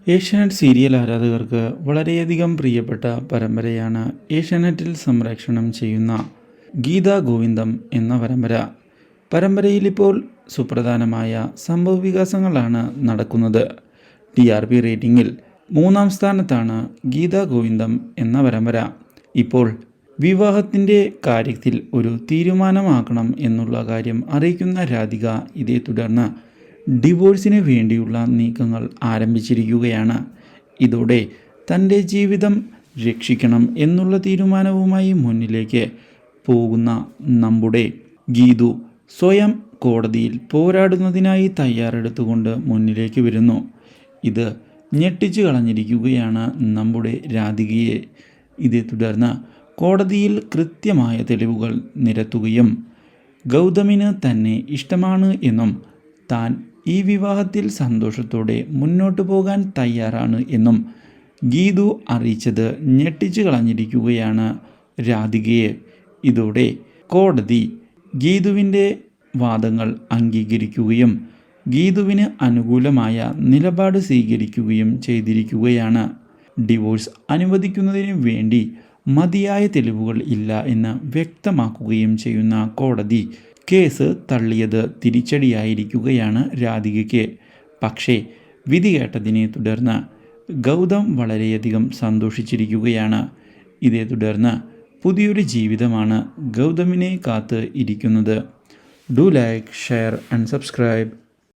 Asianet serial ആരാധകർക്ക് വളരെയധികം പ്രിയപ്പെട്ട പരമ്പരയാണ് ഏഷ്യാനെറ്റിൽ സംപ്രേഷണം ചെയ്യുന്ന ഗീതാ ഗോവിന്ദം എന്ന പരമ്പര. പരമ്പരയിലിപ്പോൾ സുപ്രധാനമായ സംഭവവികാസങ്ങളാണ് നടക്കുന്നത്. TRP റേറ്റിംഗിൽ 3-ാം സ്ഥാനത്താണ് ഗീതാ ഗോവിന്ദം എന്ന പരമ്പര. ഇപ്പോൾ വിവാഹത്തിൻ്റെ കാര്യത്തിൽ ഒരു തീരുമാനമാക്കണം എന്നുള്ള കാര്യം അറിയിക്കുന്ന രാധിക ഇതേ തുടർന്ന് ഡിവോഴ്സിന് വേണ്ടിയുള്ള നീക്കങ്ങൾ ആരംഭിച്ചിരിക്കുകയാണ്. ഇതോടെ തൻ്റെ ജീവിതം രക്ഷിക്കണം എന്നുള്ള തീരുമാനവുമായി മുന്നിലേക്ക് പോകുന്ന നമ്മുടെ ഗീതു സ്വയം കോടതിയിൽ പോരാടുന്നതിനായി തയ്യാറെടുത്തുകൊണ്ട് മുന്നിലേക്ക് വരുന്നു. ഇത് ഞെട്ടിച്ചു കളഞ്ഞിരിക്കുകയാണ് നമ്മുടെ രാധികയെ. ഇതേ തുടർന്ന് കോടതിയിൽ കൃത്യമായ തെളിവുകൾ നിരത്തുകയും ഗൗതമിന് തന്നെ ഇഷ്ടമാണ് എന്നും താൻ ഈ വിവാഹത്തിൽ സന്തോഷത്തോടെ മുന്നോട്ടു പോകാൻ തയ്യാറാണ് എന്നും ഗീതു അറിയിച്ചത് ഞെട്ടിച്ചു കളഞ്ഞിരിക്കുകയാണ് രാധികയെ. ഇതോടെ കോടതി ഗീതുവിൻ്റെ വാദങ്ങൾ അംഗീകരിക്കുകയും ഗീതുവിന് അനുകൂലമായ നിലപാട് സ്വീകരിക്കുകയും ചെയ്തിരിക്കുകയാണ്. ഡിവോഴ്സ് അനുവദിക്കുന്നതിന് വേണ്ടി മതിയായ തെളിവുകൾ ഇല്ല എന്ന് വ്യക്തമാക്കുകയും ചെയ്യുന്ന കോടതി കേസ് തള്ളിയത് തിരിച്ചടിയായിരിക്കുകയാണ് രാധികയ്ക്ക്. പക്ഷേ വിധി കേട്ടതിനെ തുടർന്ന് ഗൗതം വളരെയധികം സന്തോഷിച്ചിരിക്കുകയാണ്. ഇതേ തുടർന്ന് പുതിയൊരു ജീവിതമാണ് ഗൗതമിനെ കാത്ത് ഇരിക്കുന്നത്. Do like, share and subscribe.